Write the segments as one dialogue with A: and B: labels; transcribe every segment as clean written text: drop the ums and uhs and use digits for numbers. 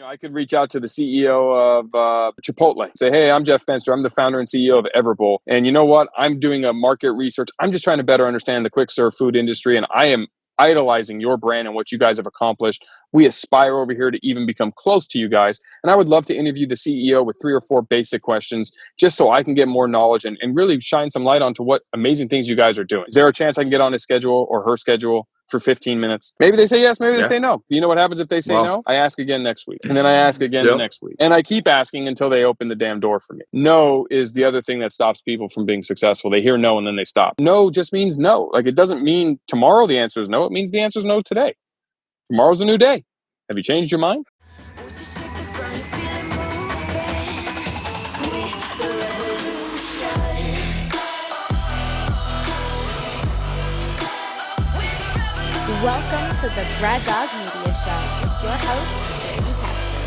A: I could reach out to the CEO of Chipotle and say, hey, I'm Jeff Fenster. I'm the founder and CEO of Everbowl. And you know what? I'm doing a market research. I'm just trying to better understand the quick serve food industry. And I am idolizing your brand and what you guys have accomplished. We aspire over here to even become close to you guys. And I would love to interview the CEO with 3 or 4 basic questions just so I can get more knowledge and really shine some light onto what amazing things you guys are doing. Is there a chance I can get on his schedule or her schedule for 15 minutes? Maybe they say yes, maybe they say no. You know what happens if they say no? I ask again next week. And then I ask again the next week. And I keep asking until they open the damn door for me. No is the other thing that stops people from being successful. They hear no and then they stop. No just means no. Like, it doesn't mean tomorrow the answer is no. It means the answer is no today. Tomorrow's a new day. Have you changed your mind?
B: Welcome to the Braddog Media Show with your host, Brady Hester.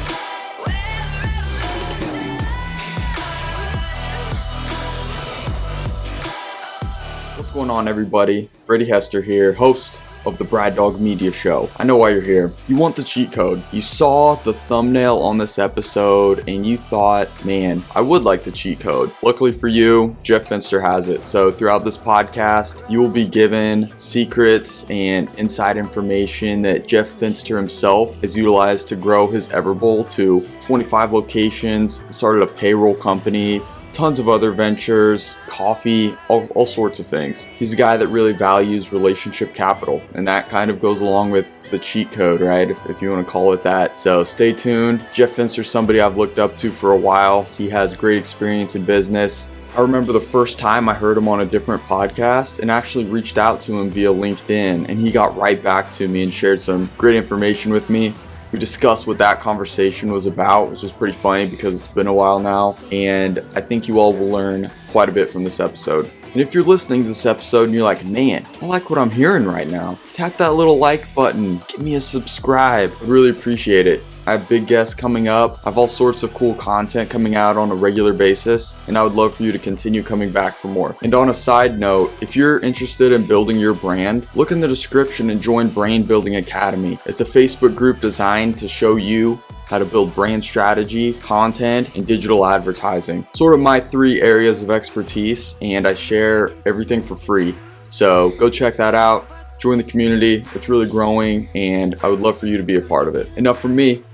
C: What's going on, everybody? Brady Hester here, host of the Braddog Media Show. I know why you're here. You want the cheat code. You saw the thumbnail on this episode and you thought, man, I would like the cheat code. Luckily for you, Jeff Fenster has it. So throughout this podcast, you will be given secrets and inside information that Jeff Fenster himself has utilized to grow his Everbowl to 25 locations, started a payroll company, tons of other ventures, coffee, all sorts of things. He's a guy that really values relationship capital, and that kind of goes along with the cheat code, right? If you want to call it that. So stay tuned. Jeff Fenster's somebody I've looked up to for a while. He has great experience in business. I remember the first time I heard him on a different podcast and actually reached out to him via LinkedIn, and he got right back to me and shared some great information with me. We discussed what that conversation was about, which is pretty funny because it's been a while now, and I think you all will learn quite a bit from this episode. And if you're listening to this episode and you're like, man, I like what I'm hearing right now, tap that little like button, give me a subscribe. I'd really appreciate it. I have big guests coming up. I have all sorts of cool content coming out on a regular basis, and I would love for you to continue coming back for more. And on a side note, if you're interested in building your brand, look in the description and join Brand Building Academy. It's a Facebook group designed to show you how to build brand strategy, content, and digital advertising. Sort of my 3 areas of expertise, and I share everything for free. So go check that out. Join the community. It's really growing, and I would love for you to be a part of it. Enough from me.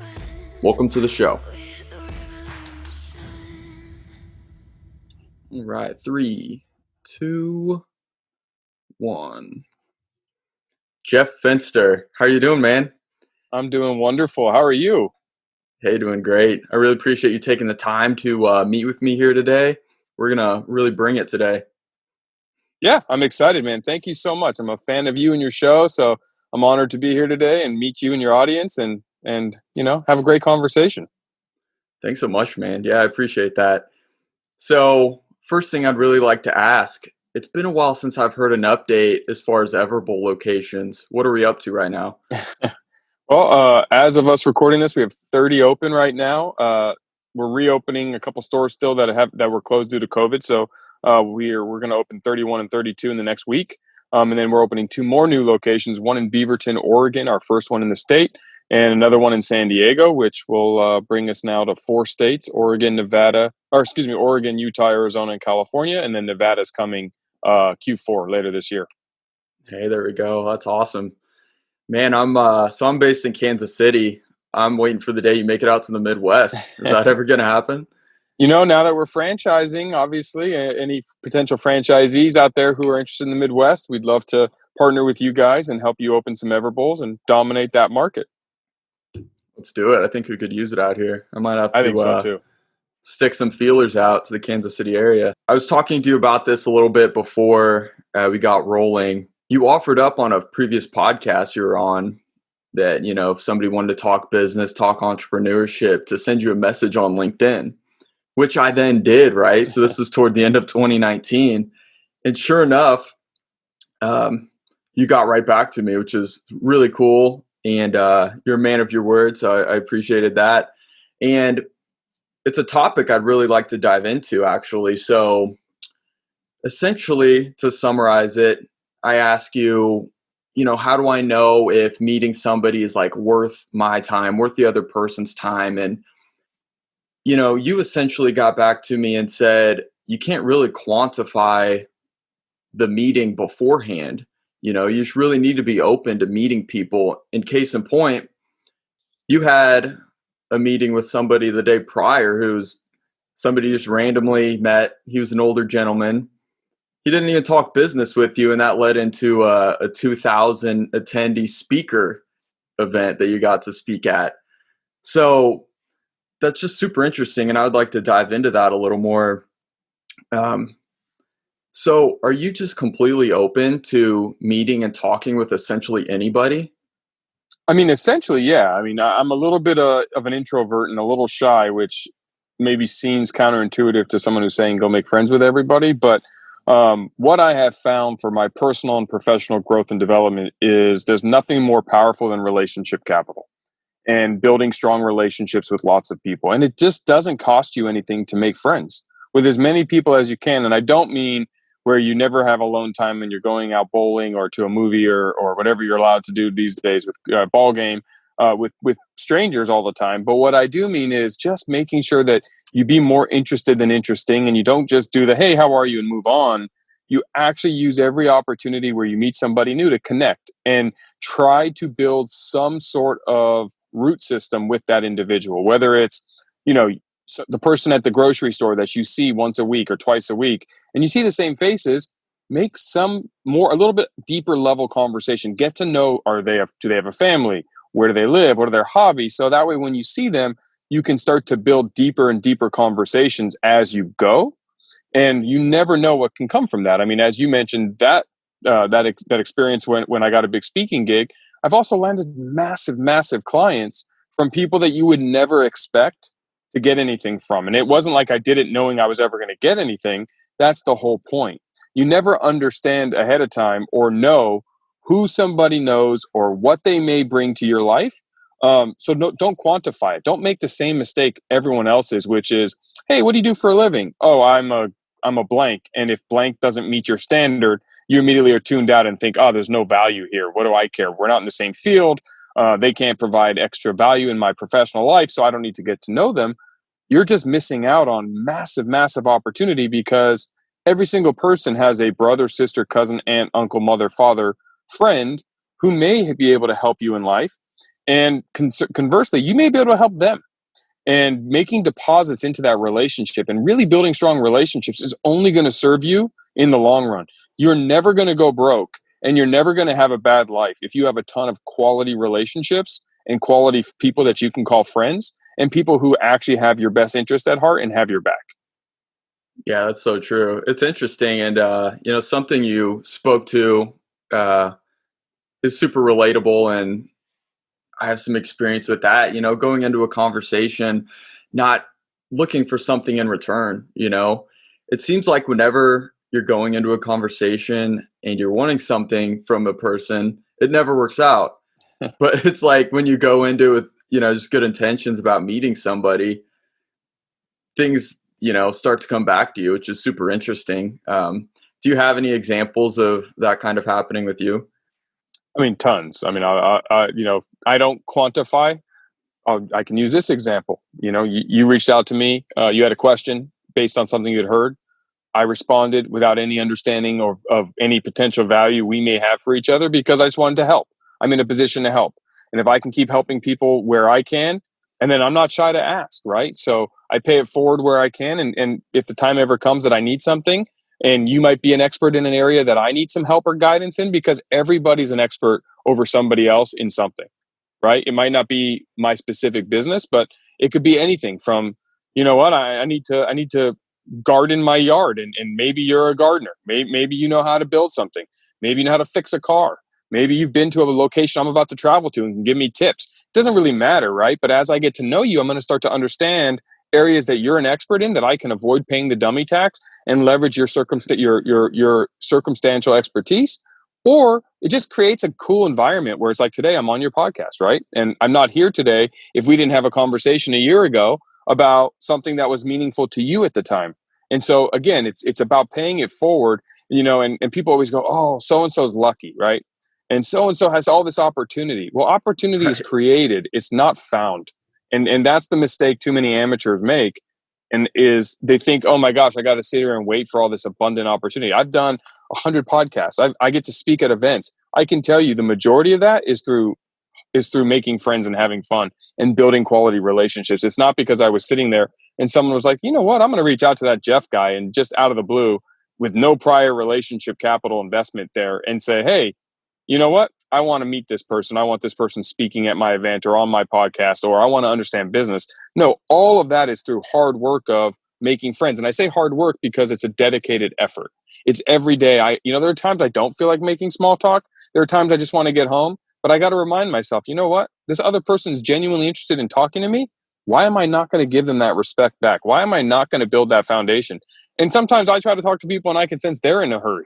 C: Welcome to the show. All right, 3, 2, 1. Jeff Fenster, how are you doing, man?
A: I'm doing wonderful. How are you?
C: Hey, doing great. I really appreciate you taking the time to meet with me here today. We're going to really bring it today.
A: Yeah, I'm excited, man. Thank you so much. I'm a fan of you and your show, so I'm honored to be here today and meet you and your audience and you know, have a great conversation.
C: Thanks so much, man. Yeah, I appreciate that. So first thing I'd really like to ask, it's been a while since I've heard an update as far as Everbowl locations. What are we up to right now?
A: Well, as of us recording this, we have 30 open right now. We're reopening a couple stores still that were closed due to COVID. So we're going to open 31 and 32 in the next week. And then we're opening 2 more new locations, one in Beaverton, Oregon, our first one in the state, and another one in San Diego, which will bring us now to 4 states, Oregon, Utah, Arizona, and California. And then Nevada's coming Q4 later this year.
C: Hey, there we go. That's awesome. Man, I'm based in Kansas City. I'm waiting for the day you make it out to the Midwest. Is that ever going to happen?
A: You know, now that we're franchising, obviously, any potential franchisees out there who are interested in the Midwest, we'd love to partner with you guys and help you open some Everbowls and dominate that market.
C: Let's do it. I think we could use it out here. I might have to
A: I think so too.
C: Stick some feelers out to the Kansas City area. I was talking to you about this a little bit before we got rolling. You offered up on a previous podcast you were on that, you know, if somebody wanted to talk business, talk entrepreneurship, to send you a message on LinkedIn, which I then did, right? So this was toward the end of 2019. And sure enough, you got right back to me, which is really cool. And you're a man of your word, so I appreciated that. And it's a topic I'd really like to dive into, actually. So essentially, to summarize it, I ask you, how do I know if meeting somebody is like worth my time, worth the other person's time? And, you essentially got back to me and said, you can't really quantify the meeting beforehand. You just really need to be open to meeting people. In case in point, you had a meeting with somebody the day prior who's somebody you just randomly met. He was an older gentleman. He didn't even talk business with you, and that led into a 2,000 attendee speaker event that you got to speak at. So that's just super interesting, and I would like to dive into that a little more. So are you just completely open to meeting and talking with essentially anybody?
A: I mean, essentially, yeah. I mean, I'm a little bit of an introvert and a little shy, which maybe seems counterintuitive to someone who's saying go make friends with everybody. But what I have found for my personal and professional growth and development is there's nothing more powerful than relationship capital and building strong relationships with lots of people. And it just doesn't cost you anything to make friends with as many people as you can. And I don't mean where you never have alone time and you're going out bowling or to a movie or whatever you're allowed to do these days with ball game with strangers all the time. But what I do mean is just making sure that you be more interested than interesting, and you don't just do the, hey, how are you, and move on. You actually use every opportunity where you meet somebody new to connect and try to build some sort of root system with that individual, whether it's, the person at the grocery store that you see once a week or twice a week, and you see the same faces. Make a little bit deeper level conversation. Get to know, do they have a family? Where do they live? What are their hobbies? So that way, when you see them, you can start to build deeper and deeper conversations as you go. And you never know what can come from that. I mean, as you mentioned, that experience when I got a big speaking gig, I've also landed massive clients from people that you would never expect to get anything from. And it wasn't like I did it knowing I was ever going to get anything. That's the whole point. You never understand ahead of time or know who somebody knows or what they may bring to your life. So don't quantify it. Don't make the same mistake everyone else is, which is, hey, what do you do for a living? Oh, I'm a blank. And if blank doesn't meet your standard, you immediately are tuned out and think, oh, there's no value here. What do I care? We're not in the same field. They can't provide extra value in my professional life, so I don't need to get to know them. You're just missing out on massive opportunity, because every single person has a brother, sister, cousin, aunt, uncle, mother, father, friend who may be able to help you in life. And conversely, you may be able to help them. And making deposits into that relationship and really building strong relationships is only going to serve you in the long run. You're never going to go broke, and you're never going to have a bad life if you have a ton of quality relationships and quality people that you can call friends, and people who actually have your best interest at heart and have your back.
C: Yeah, that's so true. It's interesting. And, something you spoke to is super relatable. And I have some experience with that, going into a conversation, not looking for something in return. It seems like whenever you're going into a conversation and you're wanting something from a person, it never works out. But it's like when you go into it, just good intentions about meeting somebody, things, start to come back to you, which is super interesting. Do you have any examples of that kind of happening with you?
A: I mean, tons. I mean, I don't quantify. I can use this example. You reached out to me. You had a question based on something you'd heard. I responded without any understanding of any potential value we may have for each other, because I just wanted to help. I'm in a position to help. And if I can keep helping people where I can, and then I'm not shy to ask, right? So I pay it forward where I can. And if the time ever comes that I need something, and you might be an expert in an area that I need some help or guidance in, because everybody's an expert over somebody else in something, right? It might not be my specific business, but it could be anything from, I need to garden my yard, and maybe you're a gardener. Maybe you know how to build something. Maybe you know how to fix a car. Maybe you've been to a location I'm about to travel to and can give me tips. It doesn't really matter, right? But as I get to know you, I'm going to start to understand areas that you're an expert in that I can avoid paying the dummy tax and leverage your circumstantial expertise. Or it just creates a cool environment where it's like, today I'm on your podcast, right? And I'm not here today if we didn't have a conversation a year ago about something that was meaningful to you at the time. And so again, it's about paying it forward, and people always go, oh, so-and-so's lucky, right? and so has all this opportunity. Well, opportunity is created. It's not found. And that's the mistake too many amateurs make. And is they think, oh my gosh, I got to sit here and wait for all this abundant opportunity. I've done 100 podcasts. I get to speak at events. I can tell you the majority of that is through making friends and having fun and building quality relationships. It's not because I was sitting there and someone was like, you know what, I'm going to reach out to that Jeff guy, and just out of the blue with no prior relationship capital investment there and say, hey, you know what? I want to meet this person. I want this person speaking at my event or on my podcast, or I want to understand business. No, all of that is through hard work of making friends. And I say hard work because it's a dedicated effort. It's every day. There are times I don't feel like making small talk. There are times I just want to get home, but I got to remind myself, you know what? This other person is genuinely interested in talking to me. Why am I not going to give them that respect back? Why am I not going to build that foundation? And sometimes I try to talk to people and I can sense they're in a hurry,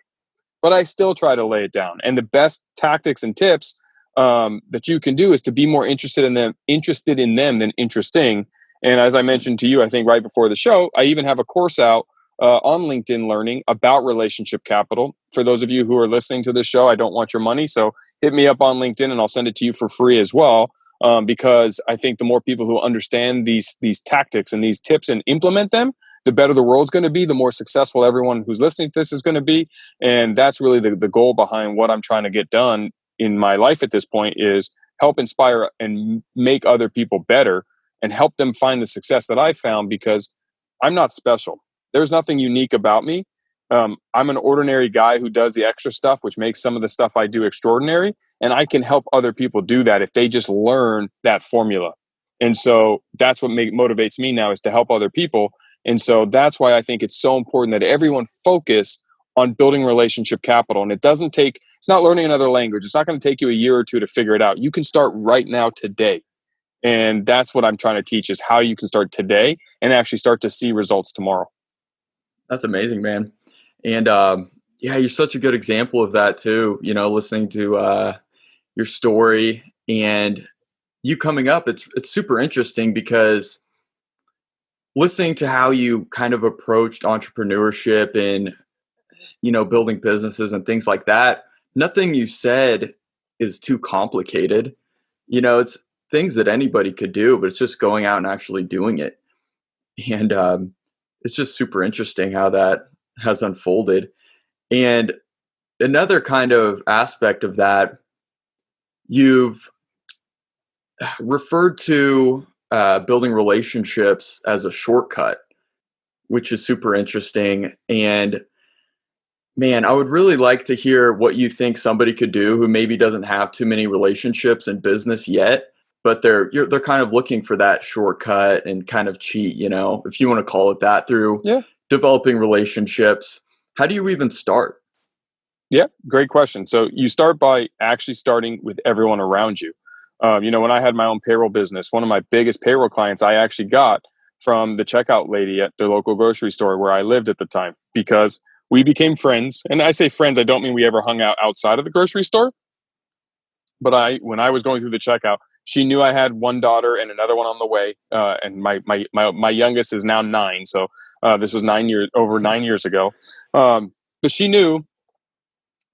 A: but I still try to lay it down. And the best tactics and tips that you can do is to be more interested in them than interesting. And as I mentioned to you, I think right before the show, I even have a course out on LinkedIn Learning about relationship capital. For those of you who are listening to this show, I don't want your money, so hit me up on LinkedIn and I'll send it to you for free as well. Because I think the more people who understand these tactics and these tips and implement them, the better the world's going to be, the more successful everyone who's listening to this is going to be. And that's really the goal behind what I'm trying to get done in my life at this point, is help inspire and make other people better and help them find the success that I found, because I'm not special. There's nothing unique about me. I'm an ordinary guy who does the extra stuff, which makes some of the stuff I do extraordinary. And I can help other people do that if they just learn that formula. And so that's what motivates me now, is to help other people. And so that's why I think it's so important that everyone focus on building relationship capital. And it's not learning another language. It's not going to take you a year or two to figure it out. You can start right now today. And that's what I'm trying to teach, is how you can start today and actually start to see results tomorrow.
C: That's amazing, man. And you're such a good example of that too. Listening to your story and you coming up, it's super interesting, because listening to how you kind of approached entrepreneurship and building businesses and things like that, nothing you said is too complicated. It's things that anybody could do, but it's just going out and actually doing it. And it's just super interesting how that has unfolded. And another kind of aspect of that, you've referred to building relationships as a shortcut, which is super interesting. And man, I would really like to hear what you think somebody could do who maybe doesn't have too many relationships in business yet, but they're kind of looking for that shortcut and kind of cheat, if you want to call it that, through developing relationships. How do you even start?
A: Yeah, great question. So you start by actually starting with everyone around you. When I had my own payroll business, one of my biggest payroll clients I actually got from the checkout lady at the local grocery store where I lived at the time, because we became friends. And I say friends, I don't mean we ever hung out outside of the grocery store. But when I was going through the checkout, she knew I had one daughter and another one on the way. And my youngest is now 9. So this was over 9 years ago. But she knew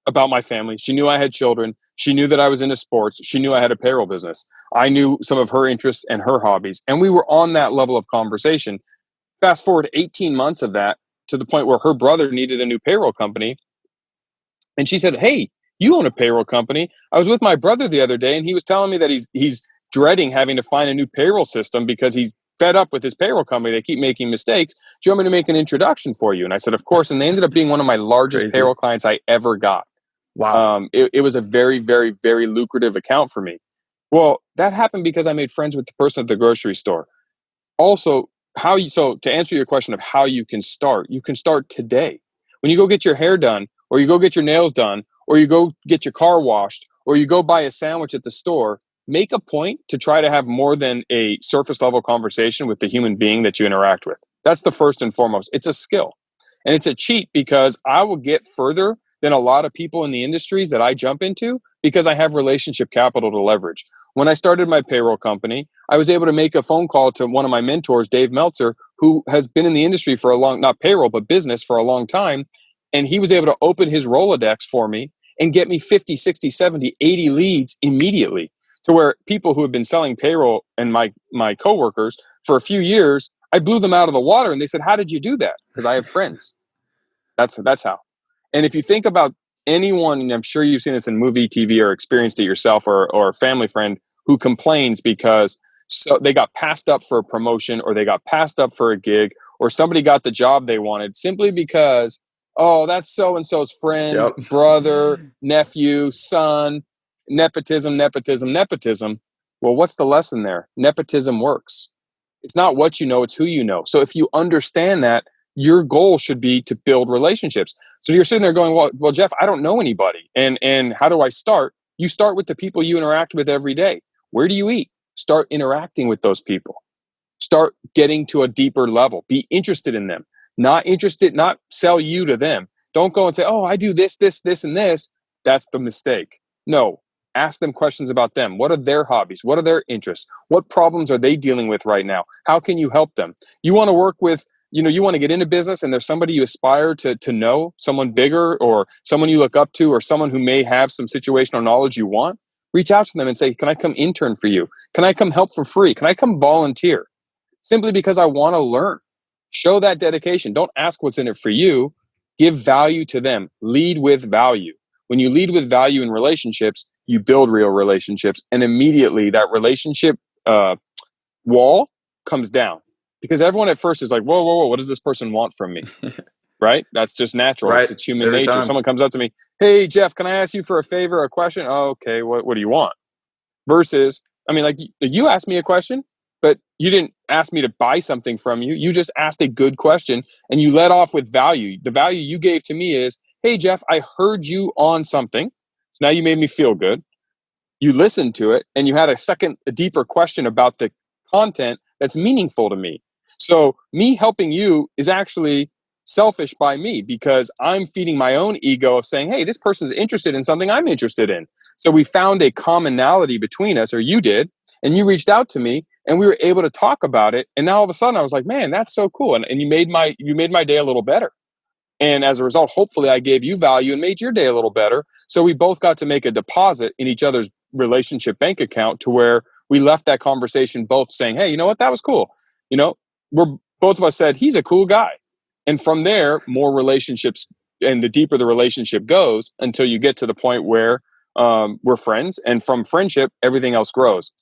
A: about my family. She knew I had children. She knew that I was into sports. She knew I had a payroll business. I knew some of her interests and her hobbies. And we were on that level of conversation. Fast forward 18 months of that to the point where her brother needed a new payroll company. And she said, hey, you own a payroll company. I was with my brother the other day and he was telling me that he's dreading having to find a new payroll system because he's fed up with his payroll company. They keep making mistakes. Do you want me to make an introduction for you? And I said, of course. And they ended up being one of my largest payroll clients I ever got.
C: Wow.
A: It was a very, very, very lucrative account for me. Well, that happened because I made friends with the person at the grocery store. Also, so to answer your question of how you can start today. When you go get your hair done, or you go get your nails done, or you go get your car washed, or you go buy a sandwich at the store, make a point to try to have more than a surface level conversation with the human being that you interact with. That's the first and foremost. It's a skill. And it's a cheat, because I will get further than a lot of people in the industries that I jump into because I have relationship capital to leverage. When I started my payroll company, I was able to make a phone call to one of my mentors, Dave Meltzer, who has been in the industry for not payroll, but business for a long time. And he was able to open his Rolodex for me and get me 50, 60, 70, 80 leads immediately, to where people who have been selling payroll and my coworkers for a few years, I blew them out of the water. And they said, how did you do that? Because I have friends. That's how. And if you think about anyone, and I'm sure you've seen this in movie, TV, or experienced it yourself, or a family friend who complains because so they got passed up for a promotion, or they got passed up for a gig, or somebody got the job they wanted simply because, oh, that's so-and-so's friend,
C: Yep.
A: brother, nephew, son, nepotism. Well, what's the lesson there? Nepotism works. It's not what you know, it's who you know. So if you understand that, your goal should be to build relationships. So you're sitting there going, well, Jeff, I don't know anybody. And how do I start? You start with the people you interact with every day. Where do you eat? Start interacting with those people. Start getting to a deeper level. Be interested in them. Not sell you to them. Don't go and say, oh, I do this, and this. That's the mistake. No. Ask them questions about them. What are their hobbies? What are their interests? What problems are they dealing with right now? How can you help them? You want to work with, you want to get into business and there's somebody you aspire to know, someone bigger or someone you look up to or someone who may have some situational knowledge you want, reach out to them and say, can I come intern for you? Can I come help for free? Can I come volunteer? Simply because I want to learn. Show that dedication. Don't ask what's in it for you. Give value to them. Lead with value. When you lead with value in relationships, you build real relationships, and immediately that relationship wall comes down. Because everyone at first is like, whoa, what does this person want from me? Right? That's just natural.
C: Right.
A: It's human
C: Every
A: nature.
C: time.
A: Someone comes up to me, hey, Jeff, can I ask you for a favor or a question? Oh, okay, what do you want? Versus, like you asked me a question, but you didn't ask me to buy something from you. You just asked a good question and you led off with value. The value you gave to me is, hey, Jeff, I heard you on something. So now you made me feel good. You listened to it and you had a deeper question about the content that's meaningful to me. So me helping you is actually selfish by me because I'm feeding my own ego of saying, hey, this person's interested in something I'm interested in. So we found a commonality between us, or you did, and you reached out to me and we were able to talk about it. And now all of a sudden I was like, man, that's so cool. And you made my day a little better. And as a result, hopefully I gave you value and made your day a little better. So we both got to make a deposit in each other's relationship bank account to where we left that conversation both saying, hey, you know what? That was cool. Both of us said, he's a cool guy. And from there, more relationships, and the deeper the relationship goes until you get to the point where we're friends. And from friendship, everything else grows.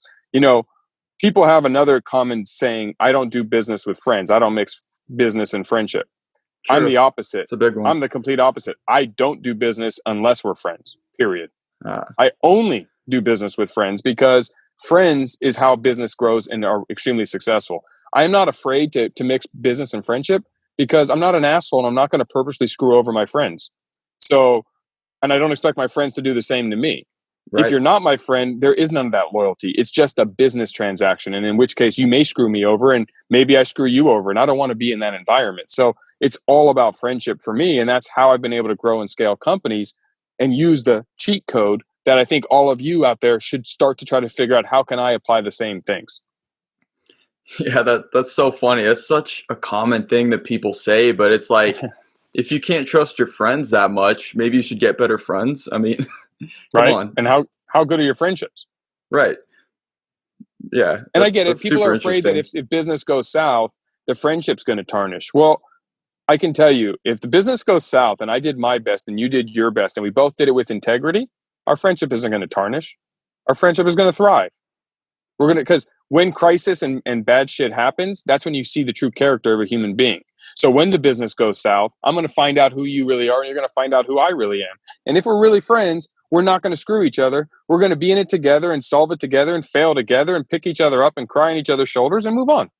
A: People have another common saying, I don't do business with friends. I don't mix business and friendship. True. I'm the opposite.
C: It's a big one.
A: I'm the complete opposite. I don't do business unless we're friends, period. I only do business with friends because friends is how business grows and are extremely successful. I'm not afraid to mix business and friendship because I'm not an asshole and I'm not going to purposely screw over my friends. So, and I don't expect my friends to do the same to me. Right. If you're not my friend, there is none of that loyalty. It's just a business transaction. And in which case you may screw me over and maybe I screw you over, and I don't want to be in that environment. So it's all about friendship for me. And that's how I've been able to grow and scale companies and use the cheat code that I think all of you out there should start to try to figure out, how can I apply the same things?
C: Yeah, that's so funny. That's such a common thing that people say, but it's like, if you can't trust your friends that much, maybe you should get better friends. Come
A: right?
C: on.
A: And how good are your friendships?
C: Right. Yeah.
A: And I get it. People are afraid that if business goes south, the friendship's going to tarnish. Well, I can tell you, if the business goes south and I did my best and you did your best and we both did it with integrity, our friendship isn't going to tarnish. Our friendship is going to thrive. Because when crisis and bad shit happens, that's when you see the true character of a human being. So when the business goes south, I'm going to find out who you really are and you're going to find out who I really am. And if we're really friends, we're not going to screw each other. We're going to be in it together and solve it together and fail together and pick each other up and cry on each other's shoulders and move on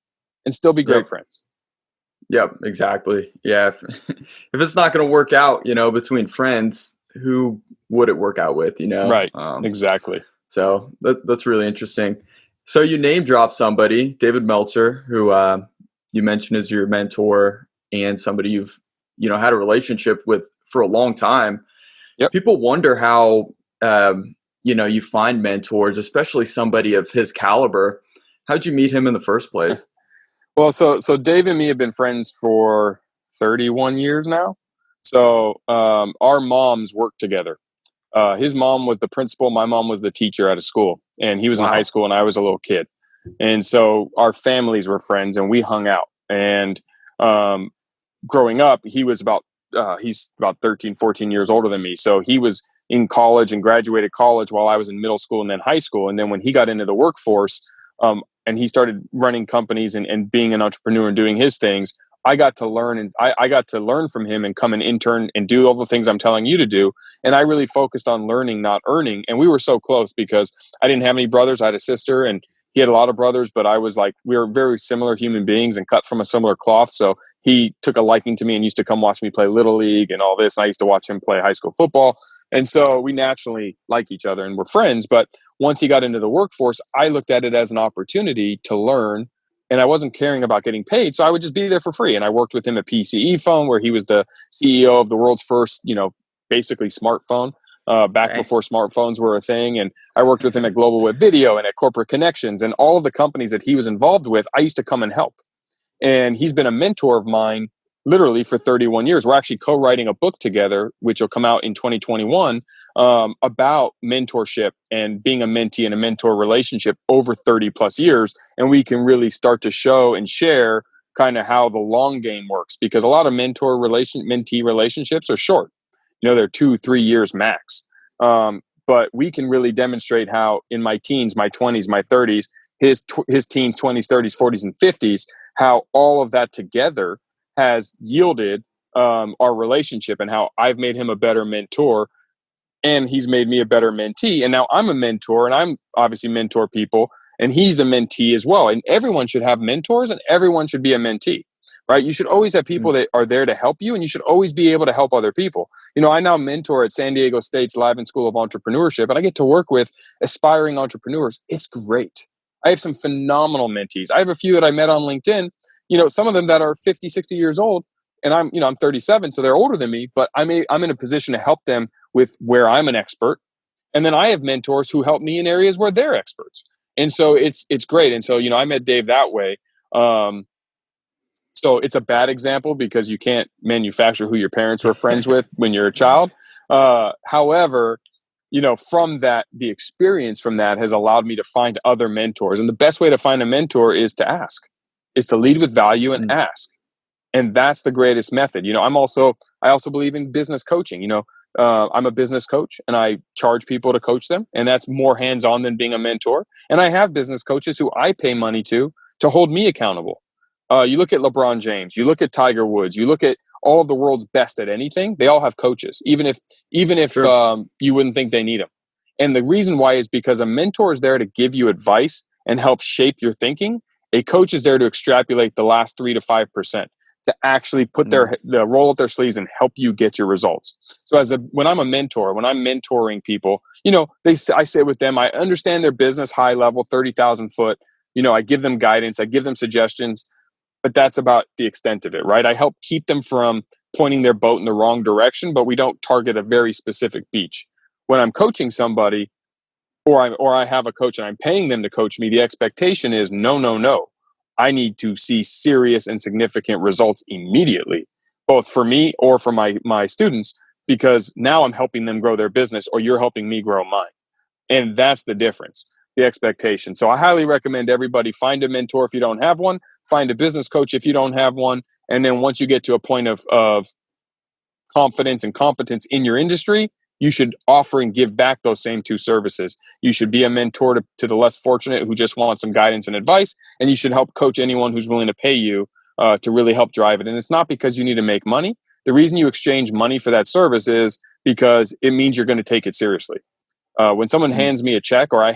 A: and still be great friends.
C: Yep, exactly. Yeah. If it's not going to work out, between friends, who would it work out with,
A: Right. Exactly.
C: So that's really interesting. So you name drop somebody, David Meltzer, who you mentioned as your mentor and somebody you've had a relationship with for a long time. Yep. People wonder how you find mentors, especially somebody of his caliber. How'd you meet him in the first place?
A: Well, so Dave and me have been friends for 31 years now. So our moms work together. his mom was the principal. My mom was the teacher at a school, and he was in high
C: Wow.
A: school and I was a little kid. And so our families were friends and we hung out. And growing up, he's about 13, 14 years older than me. So he was in college and graduated college while I was in middle school and then high school. And then when he got into the workforce, and he started running companies and being an entrepreneur and doing his things, I got to learn, and I got to learn from him and come and intern and do all the things I'm telling you to do. And I really focused on learning, not earning. And we were so close because I didn't have any brothers. I had a sister and he had a lot of brothers, but I was like, we were very similar human beings and cut from a similar cloth. So he took a liking to me and used to come watch me play Little League and all this. And I used to watch him play high school football. And so we naturally like each other and we're friends. But once he got into the workforce, I looked at it as an opportunity to learn, and I wasn't caring about getting paid. So I would just be there for free. And I worked with him at PCE Phone, where he was the CEO of the world's first, basically smartphone, back before smartphones were a thing. And I worked with him at Global Web Video and at Corporate Connections, and all of the companies that he was involved with, I used to come and help. And he's been a mentor of mine literally for 31 years. We're actually co-writing a book together, which will come out in 2021, about mentorship and being a mentee and a mentor relationship over 30 plus years. And we can really start to show and share kind of how the long game works, because a lot of mentee relationships are short. They're 2-3 years max. But we can really demonstrate how in my teens, my 20s, my 30s, his teens, 20s, 30s, 40s, and 50s, how all of that together has yielded our relationship, and how I've made him a better mentor and he's made me a better mentee. And now I'm a mentor and I'm obviously mentor people, and he's a mentee as well. And everyone should have mentors and everyone should be a mentee, right? You should always have people that are there to help you, and you should always be able to help other people. I now mentor at San Diego State's Live and School of Entrepreneurship, and I get to work with aspiring entrepreneurs. It's great. I have some phenomenal mentees. I have a few that I met on LinkedIn, some of them that are 50, 60 years old, and I'm 37, so they're older than me, but I'm in a position to help them with where I'm an expert. And then I have mentors who help me in areas where they're experts. And so it's great. And so, I met Dave that way. So it's a bad example because you can't manufacture who your parents were friends with when you're a child. However, from that, the experience from that has allowed me to find other mentors. And the best way to find a mentor is to ask, is to lead with value and ask. And that's the greatest method. I also believe in business coaching. I'm a business coach and I charge people to coach them. And that's more hands-on than being a mentor. And I have business coaches who I pay money to hold me accountable. You look at LeBron James, you look at Tiger Woods, you look at all of the world's best at anything, they all have coaches, even if sure. You wouldn't think they need them. And the reason why is because a mentor is there to give you advice and help shape your thinking. A coach is there to extrapolate the last 3 to 5%, to actually put roll up their sleeves and help you get your results. So when I'm a mentor, when I'm mentoring people, I sit with them, I understand their business high level, 30,000 foot, I give them guidance, I give them suggestions, but that's about the extent of it, right? I help keep them from pointing their boat in the wrong direction, but we don't target a very specific beach. When I'm coaching somebody, or I have a coach and I'm paying them to coach me, the expectation is no. I need to see serious and significant results immediately, both for me or for my students, because now I'm helping them grow their business, or you're helping me grow mine. And that's the difference, the expectation. So I highly recommend everybody find a mentor if you don't have one, find a business coach if you don't have one. And then once you get to a point of confidence and competence in your industry, you should offer and give back those same two services. You should be a mentor to the less fortunate who just want some guidance and advice, and you should help coach anyone who's willing to pay you to really help drive it. And it's not because you need to make money. The reason you exchange money for that service is because it means you're going to take it seriously. When someone hands me a check, or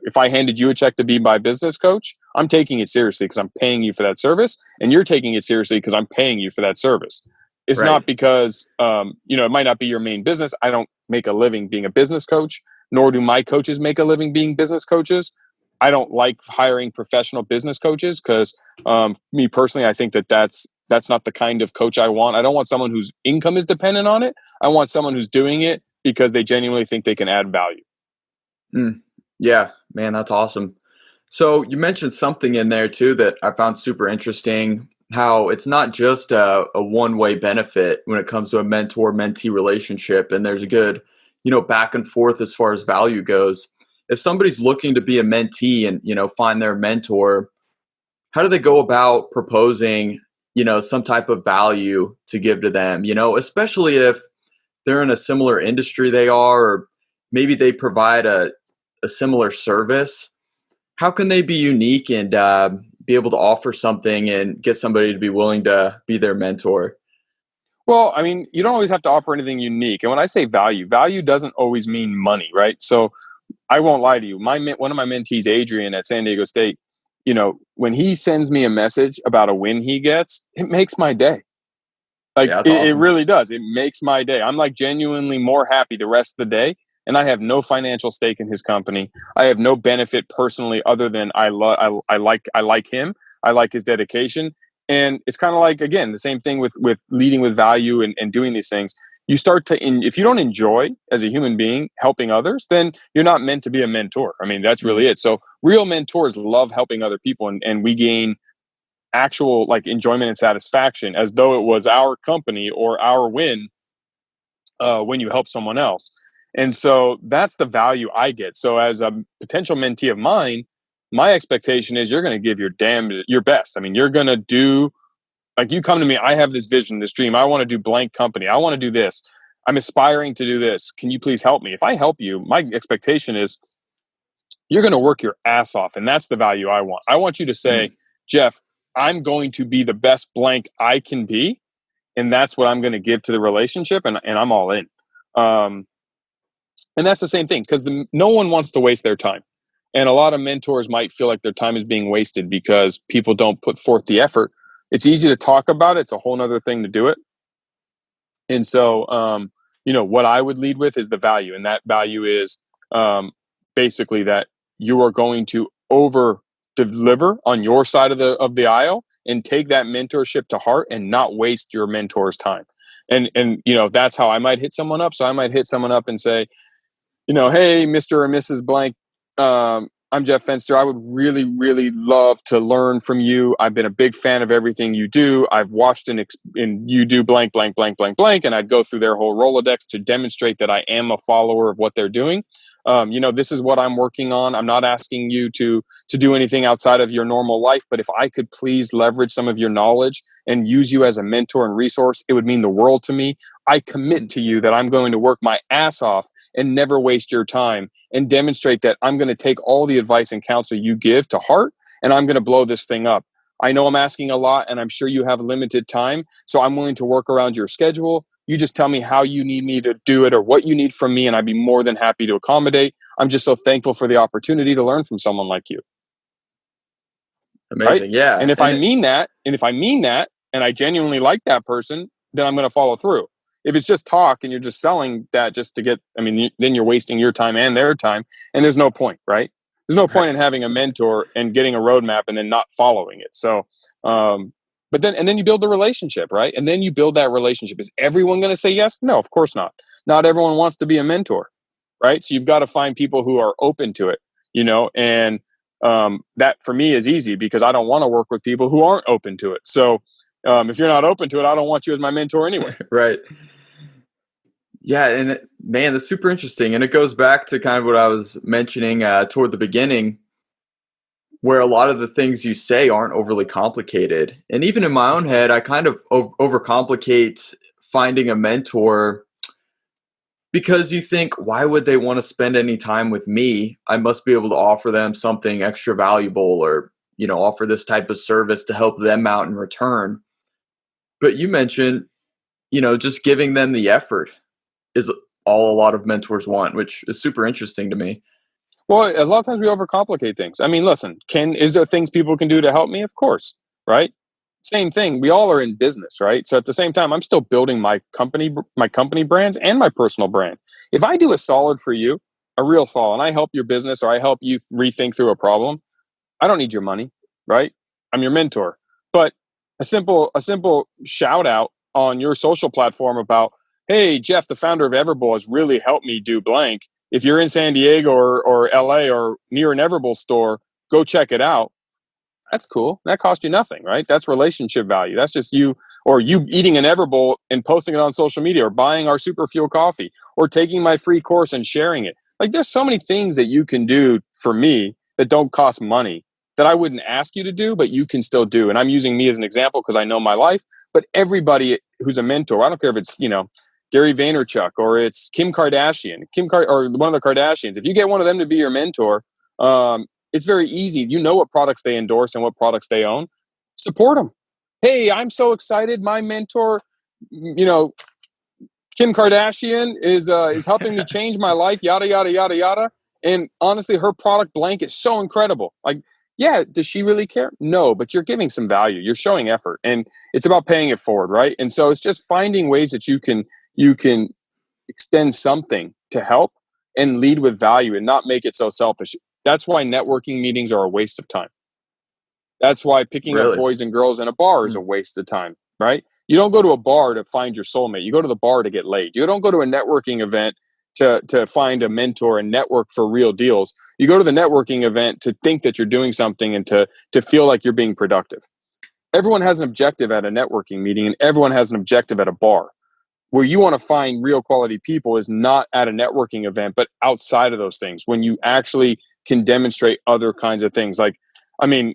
A: if I handed you a check to be my business coach, I'm taking it seriously because I'm paying you for that service, and you're taking it seriously because I'm paying you for that service. It's not because, it might not be your main business. I don't make a living being a business coach, nor do my coaches make a living being business coaches. I don't like hiring professional business coaches because me personally, I think that's not the kind of coach I want. I don't want someone whose income is dependent on it. I want someone who's doing it because they genuinely think they can add value.
C: Yeah, man, that's awesome. So you mentioned something in there too that I found super interesting, how it's not just a one-way benefit when it comes to a mentor-mentee relationship. And there's a good back and forth as far as value goes. If somebody's looking to be a mentee and, find their mentor, how do they go about proposing, some type of value to give to them, especially if they're in a similar industry they are, or maybe they provide a similar service? How can they be unique and be able to offer something and get somebody to be willing to be their mentor?
A: Well, I mean, you don't always have to offer anything unique. And when I say value doesn't always mean money, right? So I won't lie to you. One of my mentees, Adrian at San Diego State, when he sends me a message about a win he gets, it makes my day. Like
C: Yeah, that's
A: it
C: awesome.
A: really does. It makes my day. I'm like genuinely more happy the rest of the day. And I have no financial stake in his company. I have no benefit personally other than I like him. I like his dedication. And it's kind of like, again, the same thing with leading with value and doing these things. You start to, if you don't enjoy as a human being helping others, then you're not meant to be a mentor. I mean, that's really it. So real mentors love helping other people, and we gain actual like enjoyment and satisfaction as though it was our company or our win when you help someone else. And so that's the value I get. So as a potential mentee of mine, my expectation is you're going to give your best. I mean, you're going to do, like, you come to me, I have this vision, this dream. I want to do blank company. I want to do this. I'm aspiring to do this. Can you please help me? If I help you, my expectation is you're going to work your ass off. And that's the value I want. I want you to say, Jeff, I'm going to be the best blank I can be. And that's what I'm going to give to the relationship. And I'm all in. And that's the same thing, because no one wants to waste their time. And a lot of mentors might feel like their time is being wasted because people don't put forth the effort. It's easy to talk about it. It's a whole nother thing to do it. And so, what I would lead with is the value. And that value is basically that you are going to over deliver on your side of the aisle and take that mentorship to heart and not waste your mentor's time. And that's how I might hit someone up. So I might hit someone up and say, hey, Mr. or Mrs. Blank, I'm Jeff Fenster. I would really, really love to learn from you. I've been a big fan of everything you do. I've watched and you do blank, blank, blank, blank, blank. And I'd go through their whole Rolodex to demonstrate that I am a follower of what they're doing. This is what I'm working on. I'm not asking you to do anything outside of your normal life, but if I could please leverage some of your knowledge and use you as a mentor and resource, it would mean the world to me. I commit to you that I'm going to work my ass off and never waste your time, and demonstrate that I'm going to take all the advice and counsel you give to heart, and I'm going to blow this thing up. I know I'm asking a lot, and I'm sure you have limited time, so I'm willing to work around your schedule. You just tell me how you need me to do it or what you need from me, and I'd be more than happy to accommodate. I'm just so thankful for the opportunity to learn from someone like you.
C: Amazing. Right? Yeah.
A: And if I mean that, and I genuinely like that person, then I'm going to follow through. If it's just talk and you're just selling that just to get, then you're wasting your time and their time, and there's no point, right? There's no point in having a mentor and getting a roadmap and then not following it. So, but then you build the relationship, right? And then you build that relationship. Is everyone going to say yes? No, of course not. Not everyone wants to be a mentor, right? So you've got to find people who are open to it, and that for me is easy because I don't want to work with people who aren't open to it. So if you're not open to it, I don't want you as my mentor anyway.
C: Right. Yeah, and man, that's super interesting. And it goes back to kind of what I was mentioning toward the beginning, where a lot of the things you say aren't overly complicated. And even in my own head, I kind of overcomplicate finding a mentor, because you think, why would they want to spend any time with me? I must be able to offer them something extra valuable, or, offer this type of service to help them out in return. But you mentioned, just giving them the effort is all a lot of mentors want, which is super interesting to me.
A: Well, a lot of times we overcomplicate things. I mean, listen, is there things people can do to help me? Of course, right? Same thing. We all are in business, right? So at the same time, I'm still building my company brands and my personal brand. If I do a solid for you, a real solid, and I help your business or I help you rethink through a problem, I don't need your money, right? I'm your mentor. But a simple shout out on your social platform about, hey, Jeff, the founder of Everbowl, has really helped me do blank. If you're in San Diego or LA or near an Everbowl store, go check it out. That's cool. That cost you nothing, right? That's relationship value. That's just you, or you eating an Everbowl and posting it on social media, or buying our super fuel coffee, or taking my free course and sharing it. Like, there's so many things that you can do for me that don't cost money, that I wouldn't ask you to do, but you can still do. And I'm using me as an example because I know my life, but everybody who's a mentor, I don't care if it's, Gary Vaynerchuk, or it's Kim Kardashian, or one of the Kardashians. If you get one of them to be your mentor, it's very easy. You know what products they endorse and what products they own. Support them. Hey, I'm so excited. My mentor, Kim Kardashian is helping me change my life. Yada yada yada yada. And honestly, her product blank is so incredible. Like, yeah, does she really care? No, but you're giving some value. You're showing effort, and it's about paying it forward, right? And so it's just finding ways that you can extend something to help and lead with value and not make it so selfish. That's why networking meetings are a waste of time. That's why picking up boys and girls in a bar is a waste of time, right? You don't go to a bar to find your soulmate. You go to the bar to get laid. You don't go to a networking event to find a mentor and network for real deals. You go to the networking event to think that you're doing something and to feel like you're being productive. Everyone has an objective at a networking meeting, and everyone has an objective at a bar. Where you want to find real quality people is not at a networking event, but outside of those things, when you actually can demonstrate other kinds of things. Like, I mean,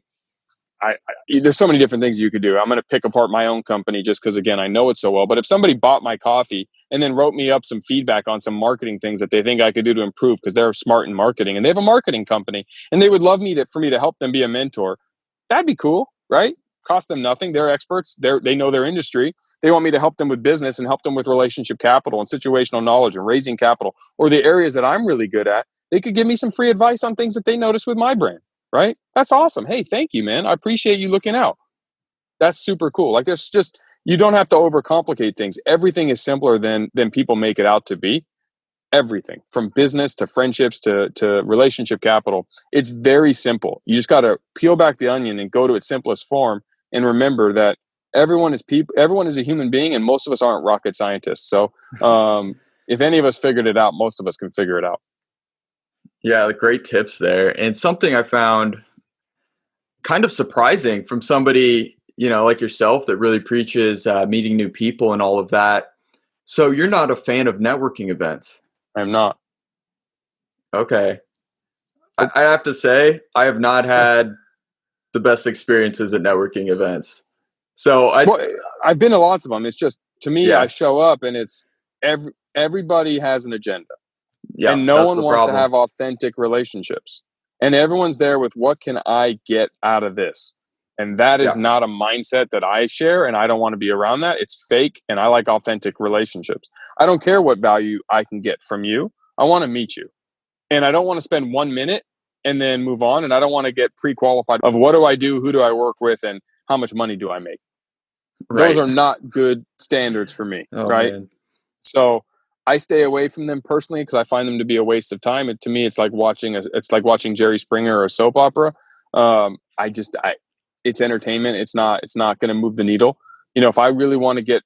A: there's so many different things you could do. I'm going to pick apart my own company just because, again, I know it so well. But if somebody bought my coffee and then wrote me up some feedback on some marketing things that they think I could do to improve because they're smart in marketing and they have a marketing company and they would love for me to help them be a mentor, that'd be cool, right? Cost them nothing. They're experts. They know their industry. They want me to help them with business and help them with relationship capital and situational knowledge and raising capital, or the areas that I'm really good at. They could give me some free advice on things that they notice with my brand, right? That's awesome. Hey, thank you, man. I appreciate you looking out. That's super cool. Like, there's just, you don't have to overcomplicate things. Everything is simpler than people make it out to be. Everything from business to friendships to relationship capital. It's very simple. You just got to peel back the onion and go to its simplest form. And remember that everyone is people. Everyone is a human being, and most of us aren't rocket scientists. So, if any of us figured it out, most of us can figure it out.
C: Yeah, great tips there. And something I found kind of surprising from somebody, like yourself, that really preaches meeting new people and all of that. So you're not a fan of networking events?
A: I'm not.
C: Okay. I have to say, I have not had the best experiences at networking events. So
A: I've been to lots of them. It's just, to me, I show up and it's everybody has an agenda. Yeah, and no one wants to have authentic relationships. And everyone's there with, what can I get out of this? And that is not a mindset that I share, and I don't want to be around that. It's fake, and I like authentic relationships. I don't care what value I can get from you. I want to meet you. And I don't want to spend 1 minute and then move on. And I don't want to get pre-qualified of what do I do, who do I work with, and how much money do I make. Right. Those are not good standards for me, right? Man. So I stay away from them personally because I find them to be a waste of time. And to me, it's like watching Jerry Springer or a soap opera. It's entertainment. It's not going to move the needle. If I really want to get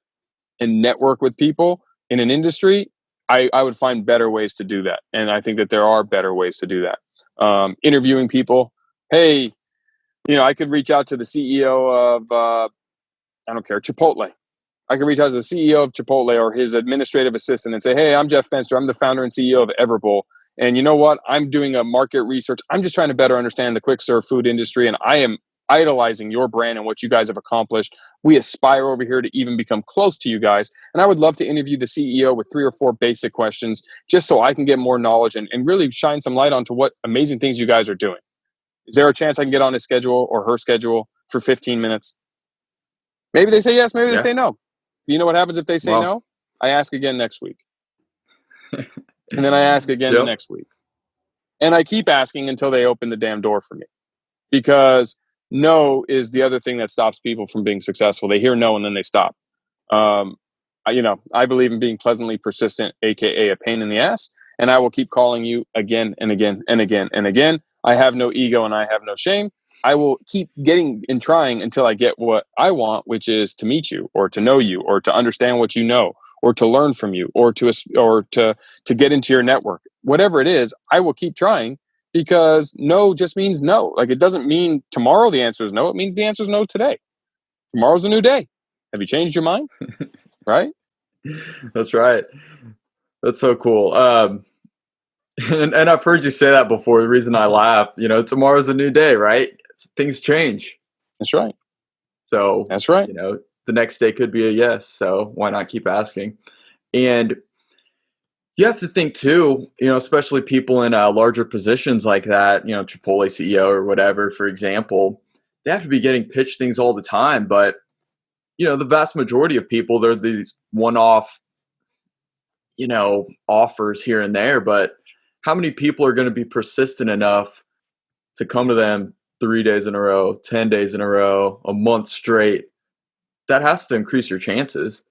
A: and network with people in an industry, I would find better ways to do that. And I think that there are better ways to do that. Interviewing people. Hey, I could reach out to the CEO of, I don't care, Chipotle. I can reach out to the CEO of Chipotle or his administrative assistant and say, hey, I'm Jeff Fenster. I'm the founder and CEO of Everbowl. And you know what? I'm doing a market research. I'm just trying to better understand the quick serve food industry. And I am idolizing your brand and what you guys have accomplished. We aspire over here to even become close to you guys. And I would love to interview the CEO with 3 or 4 basic questions just so I can get more knowledge and really shine some light onto what amazing things you guys are doing. Is there a chance I can get on his schedule or her schedule for 15 minutes? Maybe they say yes, maybe they say no. You know what happens if they say no? I ask again next week. And then I ask again the next week. And I keep asking until they open the damn door for me. Because no is the other thing that stops people from being successful. They hear no and then they stop. I believe in being pleasantly persistent, aka a pain in the ass, and I will keep calling you again and again and again and again. I have no ego and I have no shame. I will keep getting and trying until I get what I want, which is to meet you or to know you or to understand what you know or to learn from you or to get into your network. Whatever it is, I will keep trying because no just means no. Like, it doesn't mean tomorrow the answer is no. It means the answer is no today. Tomorrow's a new day. Have you changed your mind? Right?
C: That's right. That's so cool. And I've heard you say that before. The reason I laugh, tomorrow's a new day, right? Things change.
A: That's right.
C: So
A: That's right.
C: the next day could be a yes. So why not keep asking? And you have to think too, especially people in larger positions like that, Chipotle CEO or whatever, for example, they have to be getting pitched things all the time. But, the vast majority of people, they're these one-off, offers here and there. But how many people are going to be persistent enough to come to them 3 days in a row, 10 days in a row, a month straight? That has to increase your chances.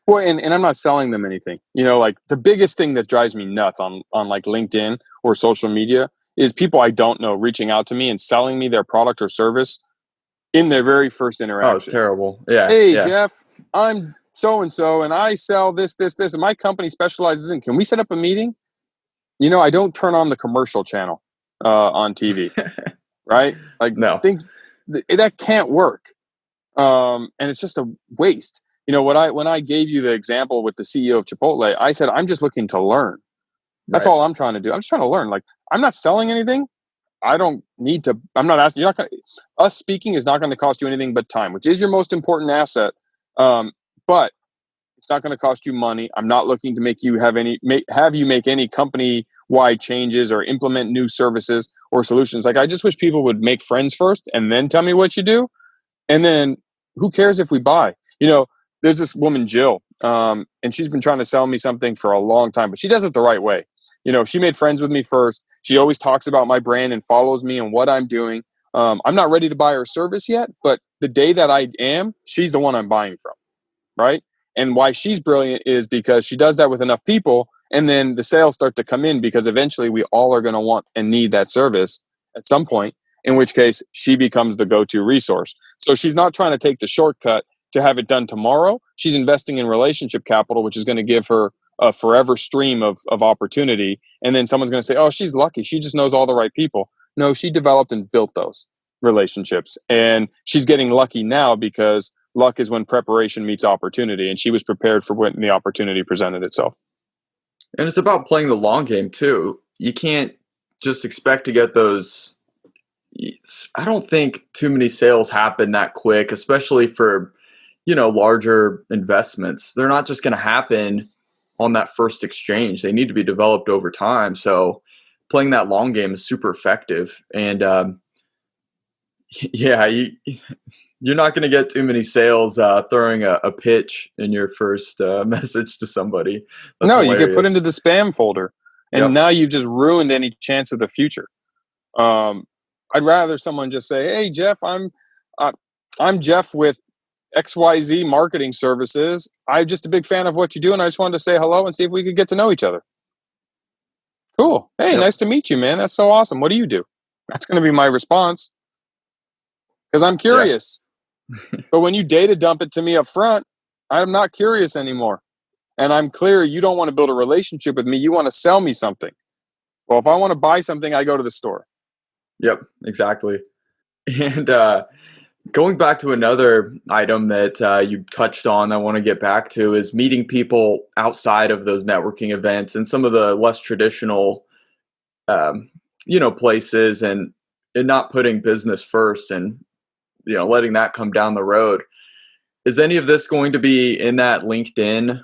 A: Well, and I'm not selling them anything. Like, the biggest thing that drives me nuts on like LinkedIn or social media is people I don't know reaching out to me and selling me their product or service in their very first interaction.
C: Oh, it's terrible. Yeah.
A: Hey,
C: yeah.
A: Jeff, I'm so-and-so, and I sell this, and my company specializes in, can we set up a meeting? I don't turn on the commercial channel on TV, right? Like,
C: No.
A: That can't work. And it's just a waste. When I gave you the example with the CEO of Chipotle, I said, I'm just looking to learn. That's
C: Right.
A: all I'm trying to do. I'm just trying to learn. Like, I'm not selling anything. I don't need to. I'm not asking. Us speaking is not going to cost you anything but time, which is your most important asset. But it's not going to cost you money. I'm not looking to make you make any company wide changes or implement new services or solutions. Like, I just wish people would make friends first and then tell me what you do. And then who cares if we buy? There's this woman, Jill, and she's been trying to sell me something for a long time, but she does it the right way. She made friends with me first. She always talks about my brand and follows me and what I'm doing. I'm not ready to buy her service yet, but the day that I am, she's the one I'm buying from, right? And why she's brilliant is because she does that with enough people, and then the sales start to come in, because eventually we all are going to want and need that service at some point, in which case she becomes the go-to resource. So she's not trying to take the shortcut to have it done tomorrow. She's investing in relationship capital, which is going to give her a forever stream of opportunity. And then someone's going to say, oh, she's lucky. She just knows all the right people. No, she developed and built those relationships. And she's getting lucky now, because luck is when preparation meets opportunity. And she was prepared for when the opportunity presented itself.
C: And it's about playing the long game too. You can't just expect to get those. I don't think too many sales happen that quick, especially for, larger investments. They're not just going to happen on that first exchange. They need to be developed over time. So playing that long game is super effective. And you're not going to get too many sales throwing a pitch in your first message to somebody. That's
A: no,
C: hilarious.
A: You get put into the spam folder, and now you've just ruined any chance of the future. I'd rather someone just say, "Hey, Jeff, I'm Jeff with XYZ Marketing Services. I'm just a big fan of what you do, and I just wanted to say hello and see if we could get to know each other." Cool. Hey, nice to meet you, man. That's so awesome. What do you do? That's going to be my response, because I'm curious. But when you data dump it to me up front, I'm not curious anymore. And I'm clear you don't want to build a relationship with me. You want to sell me something. Well, if I want to buy something, I go to the store.
C: Yep, exactly. And going back to another item that you touched on, I want to get back to, is meeting people outside of those networking events and some of the less traditional, places, and not putting business first, and letting that come down the road. Is any of this going to be in that LinkedIn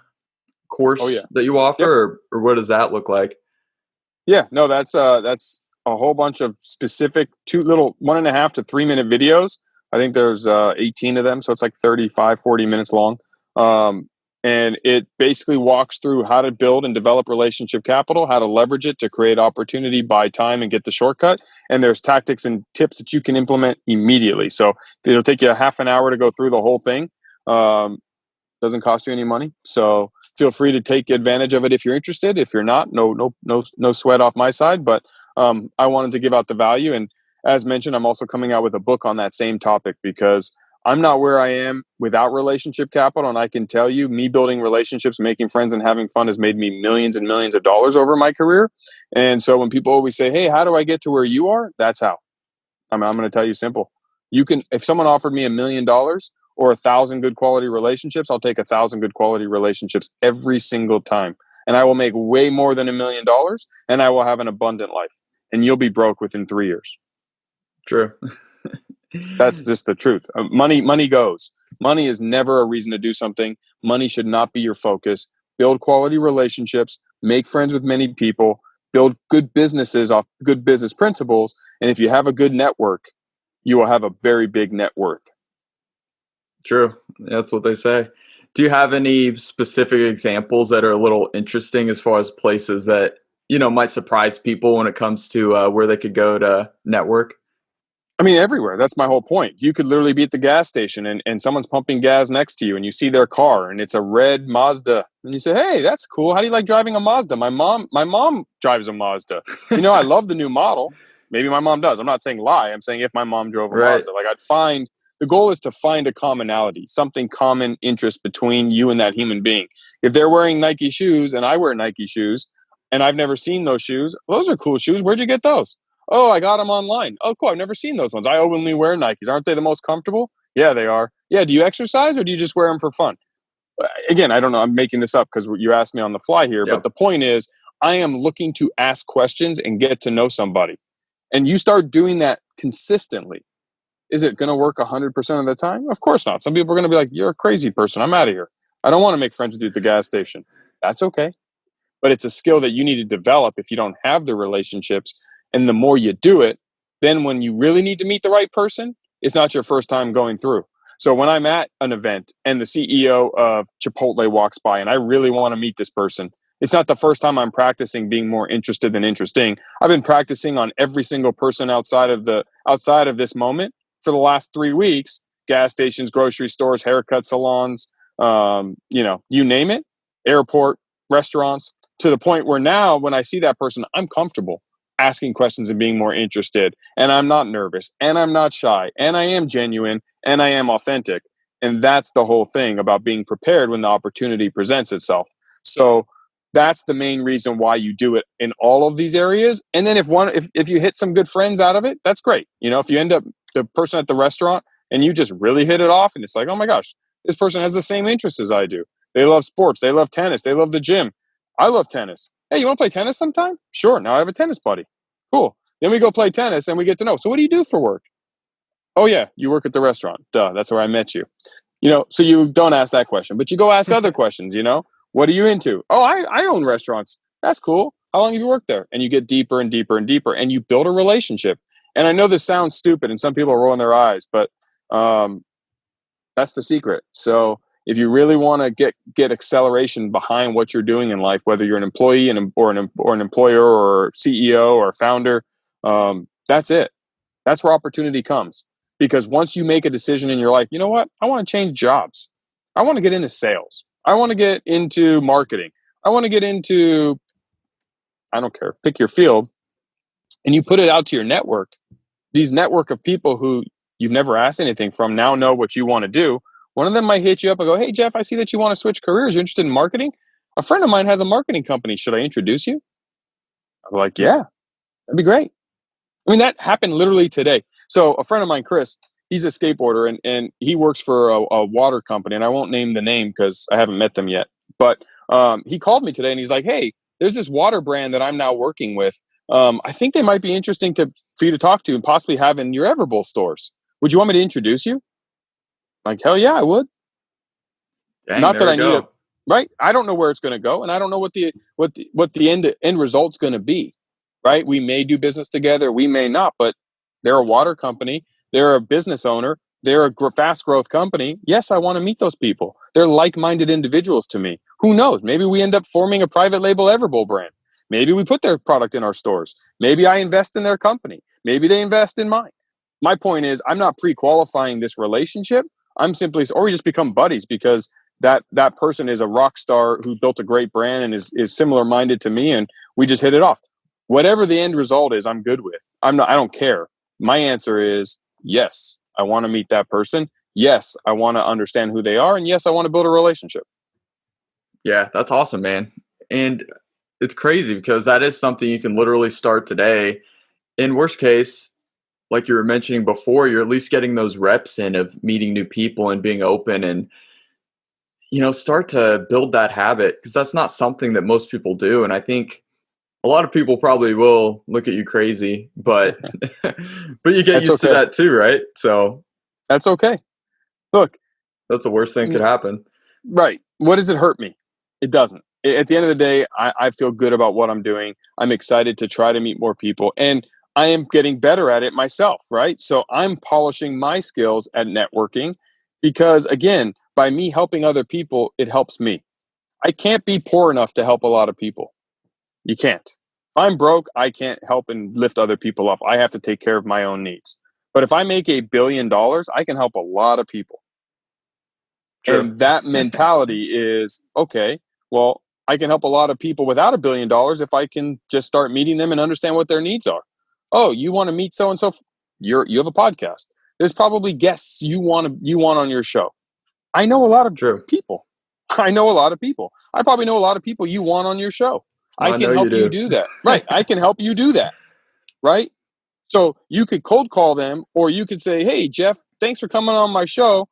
C: course that you offer, or what does that look like?
A: Yeah, no, that's a whole bunch of specific 1.5 to 3 minute videos. I think there's 18 of them, so it's like 35-40 minutes long. And it basically walks through how to build and develop relationship capital, how to leverage it to create opportunity, buy time, and get the shortcut. And there's tactics and tips that you can implement immediately. So it'll take you a half an hour to go through the whole thing. Doesn't cost you any money. So feel free to take advantage of it if you're interested. If you're not, no sweat off my side. But I wanted to give out the value. And as mentioned, I'm also coming out with a book on that same topic, because I'm not where I am without relationship capital. And I can tell you, me building relationships, making friends, and having fun has made me millions and millions of dollars over my career. And so when people always say, hey, how do I get to where you are? That's how. I'm going to tell you simple. You can, if someone offered me $1 million or 1,000 good quality relationships, I'll take 1,000 good quality relationships every single time. And I will make way more than $1 million, and I will have an abundant life. And you'll be broke within 3 years.
C: True.
A: That's just the truth. Money goes. Money is never a reason to do something. Money should not be your focus. Build quality relationships, make friends with many people, build good businesses off good business principles. And if you have a good network, you will have a very big net worth.
C: True. That's what they say. Do you have any specific examples that are a little interesting as far as places that, might surprise people when it comes to where they could go to network?
A: I mean, everywhere. That's my whole point. You could literally be at the gas station and someone's pumping gas next to you and you see their car and it's a red Mazda. And you say, hey, that's cool. How do you like driving a Mazda? My mom drives a Mazda. I love the new model. Maybe my mom does. I'm not saying lie. I'm saying if my mom drove a Mazda, the goal is to find a commonality, something common interest between you and that human being. If they're wearing Nike shoes and I wear Nike shoes and I've never seen those shoes, those are cool shoes. Where'd you get those? Oh, I got them online. Oh, cool. I've never seen those ones. I only wear Nikes. Aren't they the most comfortable? Yeah, they are. Yeah. Do you exercise or do you just wear them for fun? Again, I don't know. I'm making this up because you asked me on the fly here.
C: Yep.
A: But the point is, I am looking to ask questions and get to know somebody. And you start doing that consistently. Is it going to work 100% of the time? Of course not. Some people are going to be like, you're a crazy person. I'm out of here. I don't want to make friends with you at the gas station. That's okay. But it's a skill that you need to develop if you don't have the relationships. And the more you do it, then when you really need to meet the right person, it's not your first time going through. So when I'm at an event and the CEO of Chipotle walks by and I really want to meet this person, it's not the first time I'm practicing being more interested than interesting. I've been practicing on every single person outside of this moment for the last 3 weeks. Gas stations, grocery stores, haircut salons, you name it, airport, restaurants, to the point where now when I see that person, I'm comfortable asking questions and being more interested. And I'm not nervous and I'm not shy and I am genuine and I am authentic. And that's the whole thing about being prepared when the opportunity presents itself. So that's the main reason why you do it in all of these areas. And then if you hit some good friends out of it, that's great. If you end up the person at the restaurant and you just really hit it off and it's like, oh my gosh, this person has the same interests as I do. They love sports. They love tennis. They love the gym. I love tennis. Hey, you want to play tennis sometime? Sure. Now I have a tennis buddy. Cool. Then we go play tennis and we get to know. So what do you do for work? Oh yeah, you work at the restaurant. Duh, that's where I met you. So you don't ask that question, but you go ask other questions, What are you into? Oh, I own restaurants. That's cool. How long have you worked there? And you get deeper and deeper and deeper and you build a relationship. And I know this sounds stupid and some people are rolling their eyes, but that's the secret. So if you really want to get acceleration behind what you're doing in life, whether you're an employee or an employer or CEO or founder, that's it. That's where opportunity comes. Because once you make a decision in your life, you know what? I want to change jobs. I want to get into sales. I want to get into marketing. I want to get into, I don't care, pick your field. And you put it out to your network. These network of people who you've never asked anything from now know what you want to do. One of them might hit you up and go, hey, Jeff, I see that you want to switch careers. You're interested in marketing? A friend of mine has a marketing company. Should I introduce you? I'm like, yeah, that'd be great. I mean, that happened literally today. So a friend of mine, Chris, he's a skateboarder and he works for a water company. And I won't name the name because I haven't met them yet. But he called me today and he's like, hey, there's this water brand that I'm now working with. I think they might be interesting for you to talk to and possibly have in your Everbowl stores. Would you want me to introduce you? Like, hell yeah, I would.
C: Dang,
A: not that I need
C: it.
A: Right? I don't know where it's going to go, and I don't know what the end result's going to be. Right? We may do business together, we may not, but they're a water company, they're a business owner, they're a fast growth company. Yes, I want to meet those people. They're like-minded individuals to me. Who knows? Maybe we end up forming a private label Everbowl brand. Maybe we put their product in our stores. Maybe I invest in their company. Maybe they invest in mine. My point is, I'm not pre-qualifying this relationship. I'm simply, or we just become buddies because that person is a rock star who built a great brand and is similar minded to me, and we just hit it off. Whatever the end result is, I'm good with. I don't care. My answer is yes. I want to meet that person, yes, I want to understand who they are, and yes, I want to build a relationship.
C: Yeah, that's awesome, man. And it's crazy because that is something you can literally start today. In worst case, like you were mentioning before, you're at least getting those reps in of meeting new people and being open and, start to build that habit, because that's not something that most people do. And I think a lot of people probably will look at you crazy, but but you get
A: That's
C: used to
A: okay.
C: that too, right? So
A: That's okay. Look,
C: that's the worst thing could happen.
A: right. What does it hurt me? It doesn't. At the end of the day, I feel good about what I'm doing. I'm excited to try to meet more people, and I am getting better at it myself, right? So I'm polishing my skills at networking because, again, by me helping other people, it helps me. I can't be poor enough to help a lot of people. You can't. If I'm broke, I can't help and lift other people up. I have to take care of my own needs. But if I make $1 billion, I can help a lot of people.
C: True.
A: And that mentality is, okay, well, I can help a lot of people without $1 billion if I can just start meeting them and understand what their needs are. Oh, you want to meet so and so? You have a podcast. There's probably guests you want on your show. I know a lot of
C: True.
A: people. I know a lot of people. I probably know a lot of people you want on your show. I
C: I
A: can
C: know you
A: help you
C: do.
A: do that. Right. I can help you do that. Right. So you could cold call them, or you could say, hey, Jeff, thanks for coming on my show.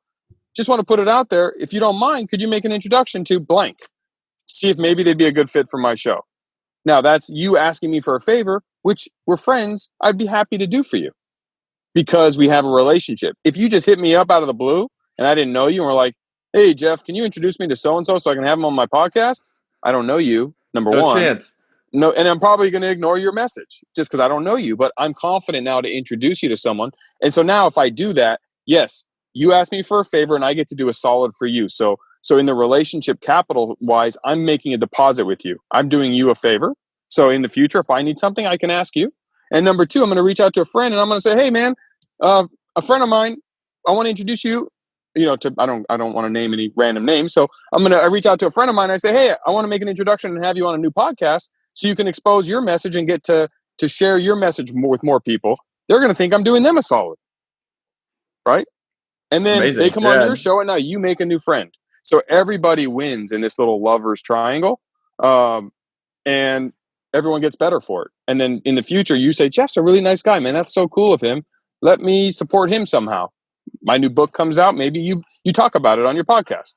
A: Just want to put it out there. If you don't mind, could you make an introduction to blank? See if maybe they'd be a good fit for my show. Now, that's you asking me for a favor, which we're friends. I'd be happy to do for you because we have a relationship. If you just hit me up out of the blue and I didn't know you and were like, hey, Jeff, can you introduce me to so-and-so so I can have him on my podcast? I don't know you, number
C: No
A: one.
C: chance.
A: No, and I'm probably going to ignore your message just because I don't know you, but I'm confident now to introduce you to someone. And so now if I do that, yes, you ask me for a favor and I get to do a solid for you. So in the relationship capital wise, I'm making a deposit with you. I'm doing you a favor. So in the future, if I need something, I can ask you. And number two, I'm going to reach out to a friend and I'm going to say, hey man, a friend of mine, I want to introduce you, to, I don't want to name any random names. So I reach out to a friend of mine. And I say, hey, I want to make an introduction and have you on a new podcast so you can expose your message and get to share your message with more people. They're going to think I'm doing them a solid. Right. And then
C: Amazing.
A: they come on your show and now you make a new friend. So everybody wins in this little lovers triangle. And everyone gets better for it. And then in the future, you say, Jeff's a really nice guy, man. That's so cool of him. Let me support him somehow. My new book comes out. Maybe you talk about it on your podcast.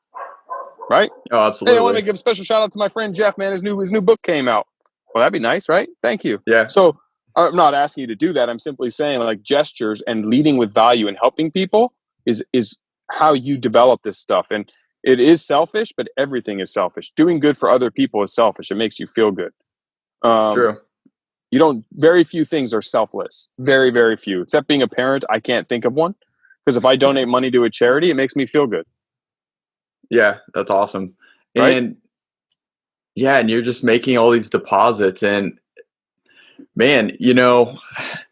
A: Right?
C: Oh, absolutely.
A: Hey, I want to give a special shout out to my friend Jeff, man. His new book came out. Well, that'd be nice, right? Thank you.
C: Yeah.
A: So I'm not asking you to do that. I'm simply saying like gestures and leading with value and helping people is how you develop this stuff. And it is selfish, but everything is selfish. Doing good for other people is selfish. It makes you feel good.
C: True.
A: Very few things are selfless. Very, very few. Except being a parent, I can't think of one. Because if I donate money to a charity, it makes me feel good.
C: Yeah, that's awesome.
A: Right?
C: And yeah, and you're just making all these deposits, and man,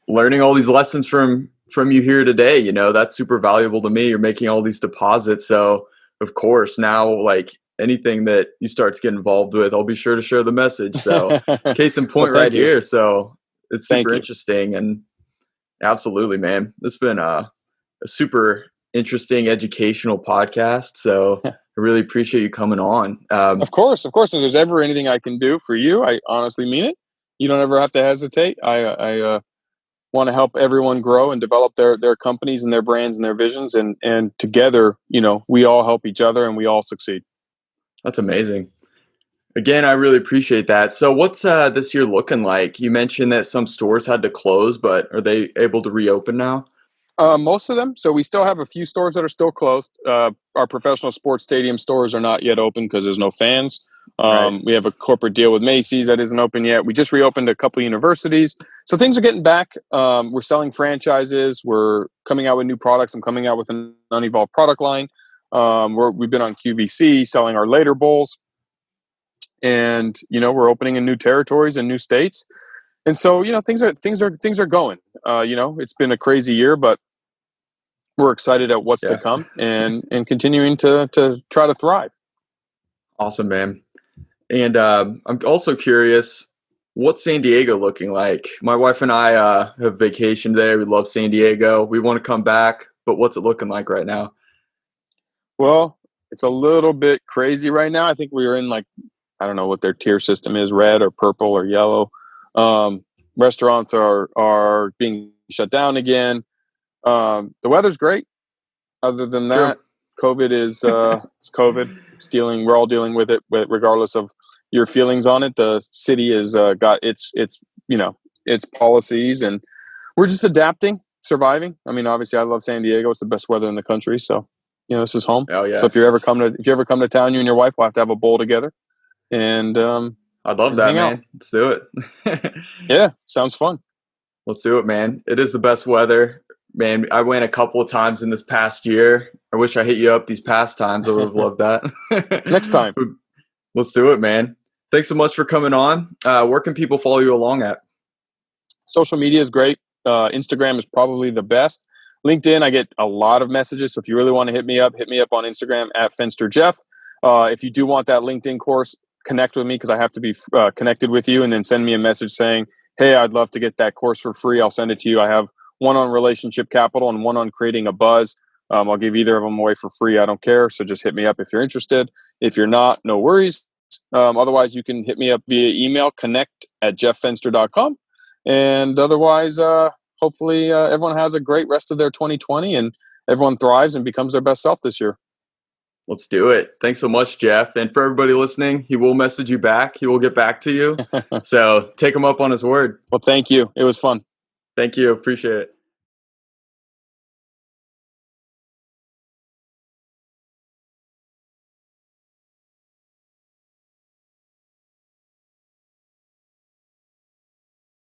C: learning all these lessons from you here today, that's super valuable to me. You're making all these deposits. So of course now, like anything that you start to get involved with, I'll be sure to share the message. So case in point
A: well,
C: right
A: you.
C: here. So it's
A: Thank
C: super
A: you.
C: interesting, and absolutely, man, this has been a super interesting educational podcast. So I really appreciate you coming on.
A: Of course. If there's ever anything I can do for you, I honestly mean it. You don't ever have to hesitate. I want to help everyone grow and develop their companies and their brands and their visions. And together, we all help each other and we all succeed.
C: That's amazing. Again, I really appreciate that. So what's this year looking like? You mentioned that some stores had to close, but are they able to reopen now?
A: Most of them. So we still have a few stores that are still closed. Our professional sports stadium stores are not yet open because there's no fans.
C: Right.
A: We have a corporate deal with Macy's that isn't open yet. We just reopened a couple universities. So things are getting back. We're selling franchises. We're coming out with new products. I'm coming out with an unevolved product line. We've been on QVC selling our later bowls. And, we're opening in new territories and new states. And so, things are going. It's been a crazy year, but we're excited at what's to come and continuing to try to thrive.
C: Awesome, man. And I'm also curious, what's San Diego looking like? My wife and I have vacationed there. We love San Diego. We want to come back, but what's it looking like right now?
A: Well, it's a little bit crazy right now. I think we are in like, I don't know what their tier system is, red or purple or yellow. Restaurants are being shut down again. The weather's great. Other than that, COVID is it's COVID. We're all dealing with it, regardless of your feelings on it. The city has got its policies, and we're just adapting, surviving. I mean, obviously, I love San Diego. It's the best weather in the country, so this is home.
C: Oh yeah.
A: So if you ever come to town, you and your wife will have to have a bowl together, and
C: I'd love that, man.
A: Out.
C: Let's do it.
A: Yeah, sounds fun.
C: Let's do it, man. It is the best weather. Man, I went a couple of times in this past year. I wish I hit you up these past times. I would have loved that.
A: Next time.
C: Let's do it, man. Thanks so much for coming on. Where can people follow you along at?
A: Social media is great. Instagram is probably the best. LinkedIn, I get a lot of messages. So if you really want to hit me up on Instagram at FensterJeff. If you do want that LinkedIn course, connect with me because I have to be connected with you, and then send me a message saying, hey, I'd love to get that course for free. I'll send it to you. I have one on relationship capital and one on creating a buzz. I'll give either of them away for free. I don't care. So just hit me up if you're interested. If you're not, no worries. Otherwise, you can hit me up via email, connect@jefffenster.com. And otherwise, hopefully everyone has a great rest of their 2020 and everyone thrives and becomes their best self this year.
C: Let's do it. Thanks so much, Jeff. And for everybody listening, he will message you back. He will get back to you. So take him up on his word.
A: Well, thank you. It was fun.
C: Thank you. Appreciate it.